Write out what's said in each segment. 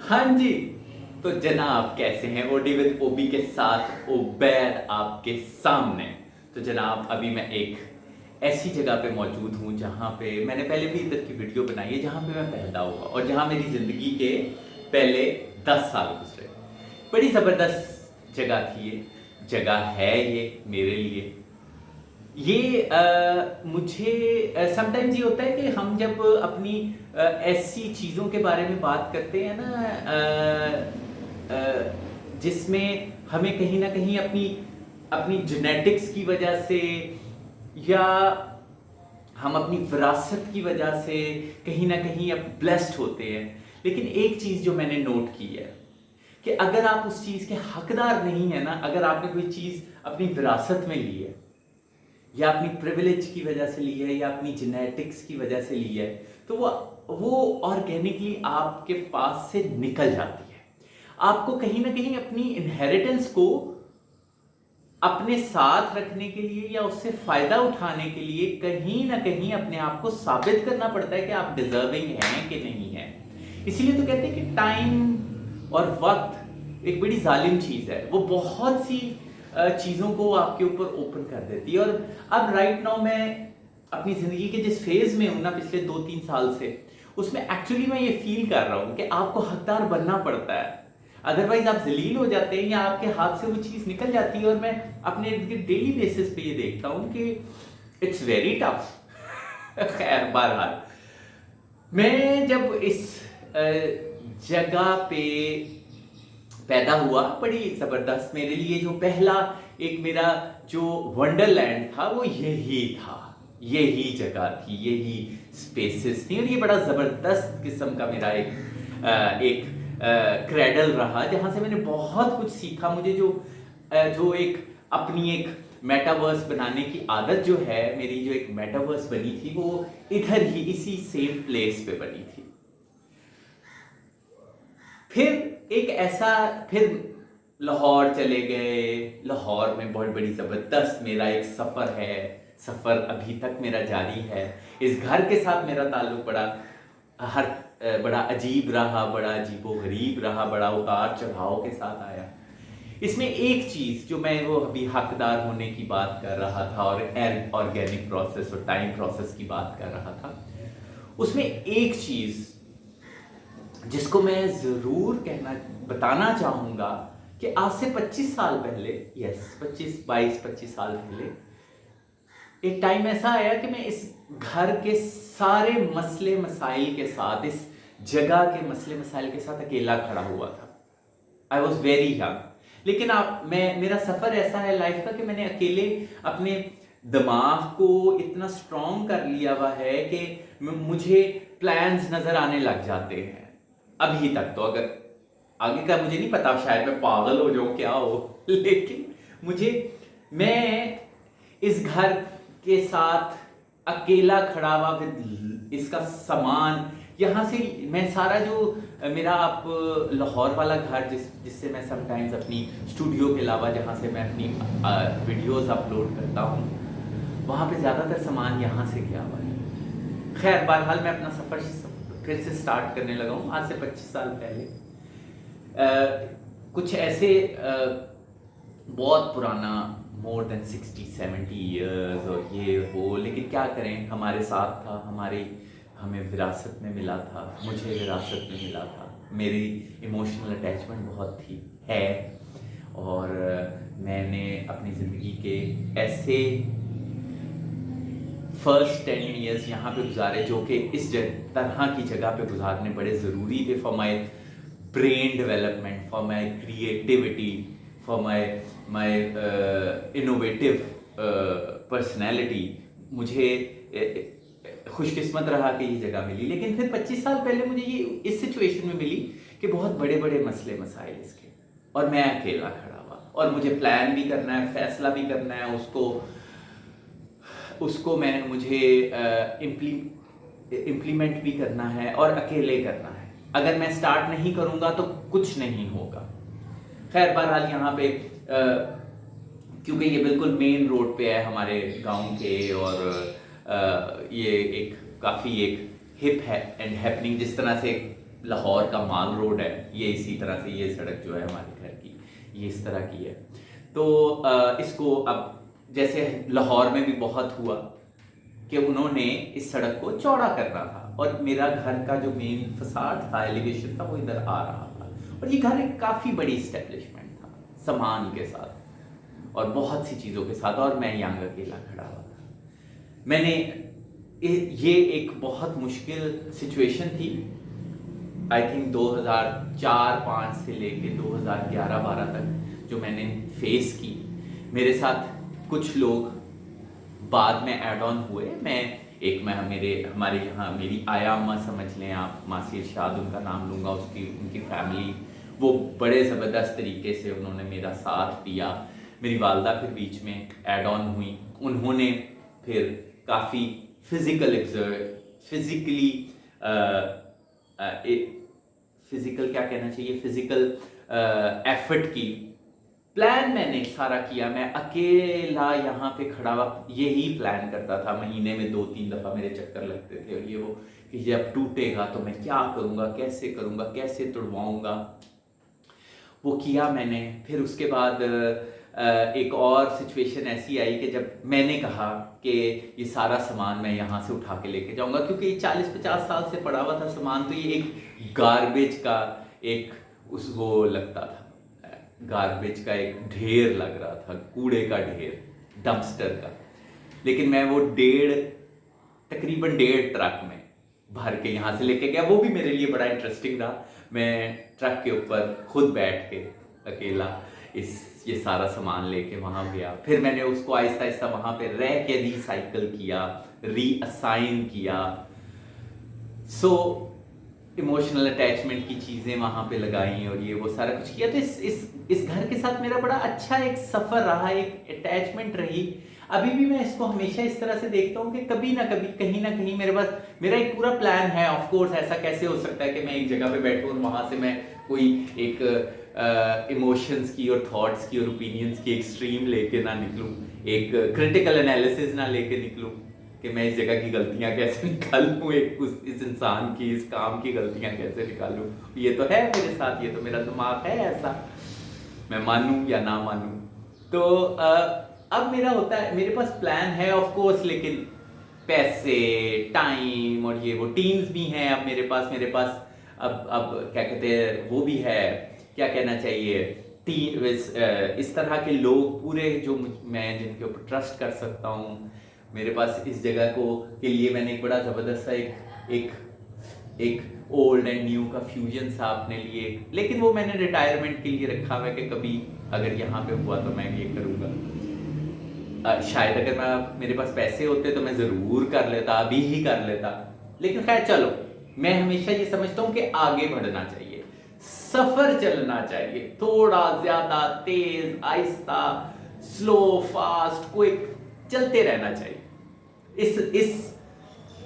हाँ जी। तो जनाब कैसे हैं? ओडी विद ओबी के साथ उबैद आपके सामने। तो जनाब अभी मैं एक ऐसी जगह पे मौजूद हूँ जहाँ पे मैंने पहले भी इधर की वीडियो बनाई है, जहाँ पे मैं पैदा हुआ और जहाँ मेरी ज़िंदगी के पहले 10 साल गुजरे। बड़ी ज़बरदस्त जगह थी ये, जगह है ये मेरे लिए। ये मुझे समटाइम्स ये होता है कि हम जब अपनी ऐसी चीज़ों के बारे में बात करते हैं ना, जिसमें हमें कहीं ना कहीं अपनी अपनी जेनेटिक्स की वजह से या हम अपनी विरासत की वजह से कहीं ना कहीं अब ब्लेस्ड होते हैं। लेकिन एक चीज़ जो मैंने नोट की है कि अगर आप उस चीज़ के हकदार नहीं है ना, अगर आपने कोई चीज़ अपनी विरासत में ली है या अपनी प्रिविलेज की वजह से ली है या अपनी जेनेटिक्स की वजह से ली है, तो वो ऑर्गेनिकली आपके पास से निकल जाती है। आपको कहीं ना कहीं अपनी इनहेरिटेंस को अपने साथ रखने के लिए या उससे फायदा उठाने के लिए कहीं ना कहीं अपने आप को साबित करना पड़ता है कि आप डिजर्विंग हैं कि नहीं है। इसीलिए तो कहते हैं कि टाइम और वक्त एक बड़ी जालिम चीज़ है, वो बहुत सी चीज़ों को आपके ऊपर ओपन कर देती है। और अब राइट नाउ मैं अपनी ज़िंदगी के जिस फेज़ में हूँ ना, पिछले 2-3 साल से, उसमें एक्चुअली मैं ये फील कर रहा हूँ कि आपको हकदार बनना पड़ता है, अदरवाइज आप जलील हो जाते हैं या आपके हाथ से वो चीज़ निकल जाती है। और मैं अपने डेली बेसिस पे ये देखता हूँ कि इट्स वेरी टफ। खैर बहरहाल, मैं जब इस जगह पे पैदा हुआ, बड़ी ज़बरदस्त मेरे लिए जो पहला एक मेरा जो वंडरलैंड था वो यही था, यही जगह थी, यही स्पेसेस थी। और ये बड़ा ज़बरदस्त किस्म का मेरा एक क्रेडल रहा, जहाँ से मैंने बहुत कुछ सीखा। मुझे जो एक अपनी एक मेटावर्स बनाने की आदत जो है, मेरी जो एक मेटावर्स बनी थी, वो इधर ही इसी सेम प्लेस पे बनी थी। फिर लाहौर चले गए। लाहौर में बहुत बड़ी ज़बरदस्त मेरा एक सफ़र है, सफ़र अभी तक मेरा जारी है। इस घर के साथ मेरा ताल्लुक़ बड़ा अजीब रहा, बड़ा अजीबो-गरीब रहा, बड़ा उतार चढ़ाव के साथ आया। इसमें एक चीज़ जो मैं वो अभी हकदार होने की बात कर रहा था और ऑर्गेनिक प्रोसेस और टाइम प्रोसेस की बात कर रहा था, उसमें एक चीज़ जिसको मैं ज़रूर बताना चाहूँगा कि आज से 25 साल पहले, यस 22-25 साल पहले, एक टाइम ऐसा आया कि मैं इस घर के सारे मसले मसाइल के साथ, इस जगह के मसले मसाइल के साथ अकेला खड़ा हुआ था। I was very young. लेकिन मेरा सफ़र ऐसा है लाइफ का कि मैंने अकेले अपने दिमाग को इतना स्ट्रॉन्ग कर लिया हुआ है कि मुझे प्लान्स नज़र आने लग जाते हैं। अभी तक तो, अगर आगे का मुझे नहीं पता, शायद मैं पागल हो जाऊँ, क्या हो, लेकिन मैं इस घर के साथ अकेला खड़ा हुआ, विद इसका सामान यहाँ से मैं सारा जो मेरा आप लाहौर वाला घर जिससे मैं समटाइम्स अपनी स्टूडियो के अलावा जहाँ से मैं अपनी वीडियोस अपलोड करता हूँ, वहाँ पे ज़्यादातर सामान यहाँ से गया हुआ है। खैर बहरहाल, मैं अपना सफ़र फिर से स्टार्ट करने लगा हूँ आज से 25 साल पहले। कुछ ऐसे बहुत पुराना, मोर देन 60-70 ईयर्स और ये वो, लेकिन क्या करें, हमारे साथ था, हमें विरासत में मिला था, मुझे विरासत में मिला था। मेरी इमोशनल अटैचमेंट बहुत है। और मैंने अपनी ज़िंदगी के ऐसे फर्स्ट 10 ईयर्स यहाँ पे गुजारे जो कि इस तरह की जगह पे गुजारने बड़े ज़रूरी थे for my brain development, for my creativity, for my innovative personality. मुझे खुशकिस्मत रहा कि ये जगह मिली। लेकिन फिर 25 साल पहले मुझे ये इस सिचुएशन में मिली कि बहुत बड़े बड़े मसले मसाइल इसके, और मैं अकेला खड़ा हुआ, और मुझे प्लान भी करना है, फैसला भी करना है, मुझे इम्प्लीमेंट भी करना है और अकेले करना है। अगर मैं स्टार्ट नहीं करूँगा तो कुछ नहीं होगा। खैर बहरहाल, यहाँ पे क्योंकि ये बिल्कुल मेन रोड पे है हमारे गांव के, और ये एक काफ़ी एक हिप है एंड हैपनिंग, जिस तरह से लाहौर का माल रोड है, ये इसी तरह से, ये सड़क जो है हमारे घर की, ये इस तरह की है। तो इसको अब जैसे लाहौर में भी बहुत हुआ कि उन्होंने इस सड़क को चौड़ा करना था, और मेरा घर का जो मेन फसाड था, एलिवेशन था, वो इधर आ रहा था। और ये घर एक काफ़ी बड़ी इस्टेब्लिशमेंट था, सामान के साथ और बहुत सी चीज़ों के साथ, और मैं यंग अकेला खड़ा हुआ था। मैंने ये एक बहुत मुश्किल सिचुएशन थी, आई थिंक 2004-05 से लेके 2011-12 तक जो मैंने फेस की। मेरे साथ कुछ लोग बाद में ऐड ऑन हुए। मैं हमारे यहाँ मेरी आया अम्मा समझ लें आप, मासी इरशाद उनका नाम लूँगा, उनकी फैमिली, वो बड़े ज़बरदस्त तरीके से उन्होंने मेरा साथ दिया। मेरी वालदा फिर बीच में ऐड ऑन हुई, उन्होंने फिर काफ़ी फिजिकल क्या कहना चाहिए, फिजिकल एफर्ट की। प्लान मैंने सारा किया, मैं अकेला यहाँ पे खड़ा हुआ यही प्लान करता था। महीने में 2-3 दफ़ा मेरे चक्कर लगते थे, और ये वो कि जब टूटेगा तो मैं क्या करूँगा, कैसे तुड़वाऊँगा, वो किया मैंने। फिर उसके बाद एक और सिचुएशन ऐसी आई कि जब मैंने कहा कि ये सारा सामान मैं यहाँ से उठा के लेके जाऊँगा, क्योंकि ये 40-50 साल से पड़ा हुआ था सामान, तो ये एक गार्बेज का वो लगता था, गार्बेज का एक ढेर लग रहा था, कूड़े का ढेर, डंपस्टर का। लेकिन मैं वो तकरीबन 1.5 ट्रक में भर के यहाँ से लेके गया। वो भी मेरे लिए बड़ा इंटरेस्टिंग रहा। मैं ट्रक के ऊपर खुद बैठ के अकेला ये सारा सामान लेके वहाँ गया। फिर मैंने उसको आहिस्ता आहिस्ता वहाँ पे रह के रिसाइकल किया, रीअसाइन किया। इमोशनल अटैचमेंट की चीज़ें वहाँ पे लगाई, और ये वो सारा कुछ किया। तो इस घर के साथ मेरा बड़ा अच्छा एक सफ़र रहा, एक अटैचमेंट रही। अभी भी मैं इसको हमेशा इस तरह से देखता हूँ कि कभी ना कभी, कहीं ना कहीं मेरा एक पूरा प्लान है। ऑफ कोर्स ऐसा कैसे हो सकता है कि मैं एक जगह पे बैठूँ और वहाँ से मैं कोई एक इमोशंस की और थॉट्स की और ओपिनियंस की एक्सट्रीम लेके ना निकलूँ, एक क्रिटिकल एनालिसिस ना लेके निकलूँ कि मैं इस जगह की गलतियाँ कैसे निकालूँ, इस इंसान की, इस काम की गलतियाँ कैसे निकालूँ। ये तो है मेरे साथ, ये तो मेरा दिमाग है ऐसा, मैं मानूँ या ना मानूँ। तो अब मेरा होता है, मेरे पास प्लान है ऑफ कोर्स, लेकिन पैसे, टाइम और ये वो, टीम्स भी हैं अब मेरे पास अब क्या कहते हैं, वो भी है, क्या कहना चाहिए, इस तरह के लोग पूरे जो मैं जिनके ऊपर ट्रस्ट कर सकता हूँ। मेरे पास इस जगह के लिए मैंने एक बड़ा ज़बरदस्त सा एक ओल्ड एंड न्यू का फ्यूजन सा अपने लिए, लेकिन वो मैंने रिटायरमेंट के लिए रखा हुआ है कि कभी अगर यहाँ पे हुआ तो मैं ये करूँगा। शायद अगर मेरे पास पैसे होते तो मैं ज़रूर कर लेता, अभी ही कर लेता। लेकिन खैर चलो, मैं हमेशा ये समझता हूँ कि आगे बढ़ना चाहिए, सफ़र चलना चाहिए, थोड़ा ज़्यादा तेज़, आहिस्ता, स्लो, फास्ट, क्विक, चलते रहना चाहिए। इस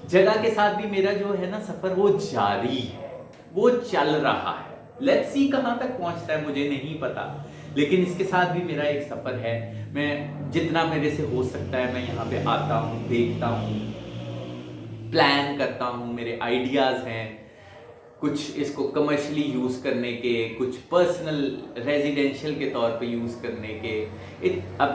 जगह के साथ भी मेरा जो है ना सफ़र, वो जारी है, वो चल रहा है। लेट्स सी कहाँ तक पहुँचता है मुझे नहीं पता, लेकिन इसके साथ भी मेरा एक सफ़र है। मैं जितना मेरे से हो सकता है मैं यहाँ पे आता हूँ, देखता हूँ, प्लान करता हूँ, मेरे आइडियाज़ हैं, कुछ इसको कमर्शियली यूज़ करने के, कुछ पर्सनल रेजिडेंशियल के तौर पे यूज़ करने के। अब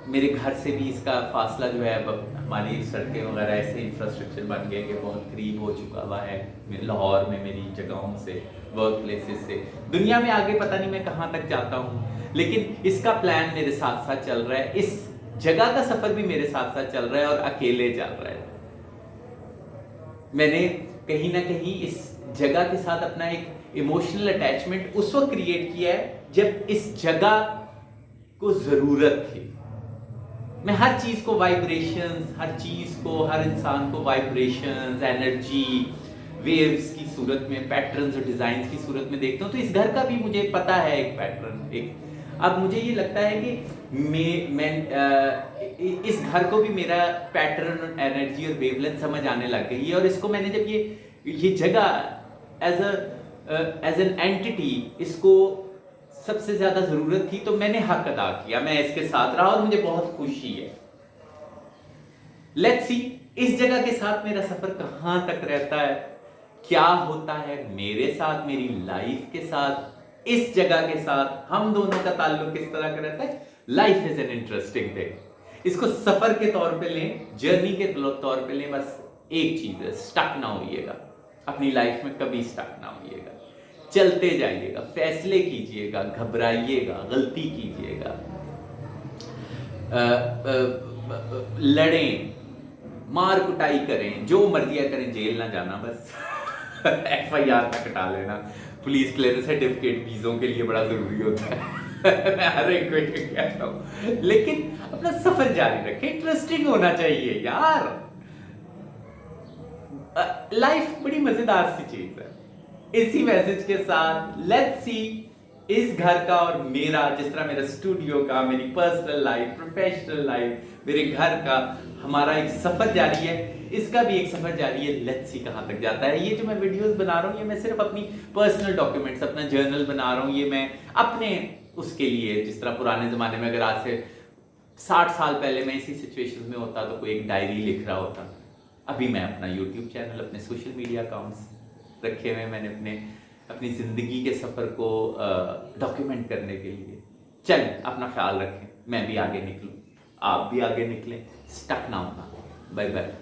मेरे घर से भी इसका फासला जो है, अब हमारी सड़कें वगैरह ऐसे इंफ्रास्ट्रक्चर बन गए कि बहुत करीब हो चुका हुआ है लाहौर में, मेरी जगहों से, वर्क प्लेसेस से। दुनिया में आगे पता नहीं मैं कहाँ तक जाता हूँ, लेकिन इसका प्लान मेरे साथ साथ चल रहा है, इस जगह का सफ़र भी मेरे साथ साथ चल रहा है, और अकेले चल रहा है। मैंने कहीं ना कहीं इस जगह के साथ अपना एक इमोशनल अटैचमेंट उस वक्त क्रिएट किया है जब इस जगह को ज़रूरत थी। मैं हर चीज़ को वाइब्रेशंस, हर इंसान को वाइब्रेशंस, एनर्जी, वेव्स की सूरत में, पैटर्न्स और डिज़ाइंस की सूरत में देखता हूँ। तो इस घर का भी मुझे पता है एक पैटर्न, अब मुझे ये लगता है कि मैं इस घर को भी मेरा पैटर्न, एनर्जी और वेवलेंथ समझ आने लग गई है। और इसको मैंने जब ये जगह एज एन एंटिटी, इसको सबसे ज़्यादा ज़रूरत थी, तो मैंने हक अदा किया, मैं इसके साथ रहा और मुझे बहुत खुशी है। लेट्स सी इस जगह के साथ मेरा सफ़र कहाँ तक रहता है, क्या होता है मेरे साथ, मेरी लाइफ के साथ, इस जगह के साथ, हम दोनों का ताल्लुक किस तरह का रहता है। Life is an interesting thing. इसको सफर के तौर पे लें, जर्नी के तौर पे लें। बस एक चीज है, स्टक ना होइएगा अपनी लाइफ में, कभी स्टक ना होइएगा। चलते जाइएगा, फैसले कीजिएगा, घबराइएगा, गलती कीजिएगा, लड़ें, मार कुटाई करें, जो मर्जियां करें, जेल ना जाना बस। FIR ना कटा लेना। पुलिस क्लियरेंस सर्टिफिकेट वीज़ों के लिए बड़ा ज़रूरी होता है। मैं हर एक को कहता हूँ, लेकिन अपना सफ़र जारी रखें। इंटरेस्टिंग होना चाहिए यार। लाइफ बड़ी मज़ेदार सी चीज़ है। इसी मैसेज के साथ लेट्स सी इस घर का और मेरा, जिस तरह मेरा स्टूडियो का, मेरी पर्सनल लाइफ, प्रोफेशनल लाइफ, मेरे घर का, हमारा एक सफ़र जारी है, इसका भी एक सफ़र जारी है। लेट्स सी कहाँ तक जाता है। ये जो मैं वीडियोस बना रहा हूँ, ये मैं सिर्फ अपनी पर्सनल डॉक्यूमेंट्स, अपना जर्नल बना रहा हूँ। ये मैं अपने उसके लिए, जिस तरह पुराने ज़माने में अगर आज से 60 साल पहले मैं इसी सिचुएशन में होता तो कोई एक डायरी लिख रहा होता। अभी मैं अपना यूट्यूब चैनल, अपने सोशल मीडिया अकाउंट्स रखे हुए, मैंने अपनी ज़िंदगी के सफ़र को डॉक्यूमेंट करने के लिए। चलें, अपना ख्याल रखें, मैं भी आगे निकलूँ, आप भी आगे निकलें, स्टक ना होना। Bye bye.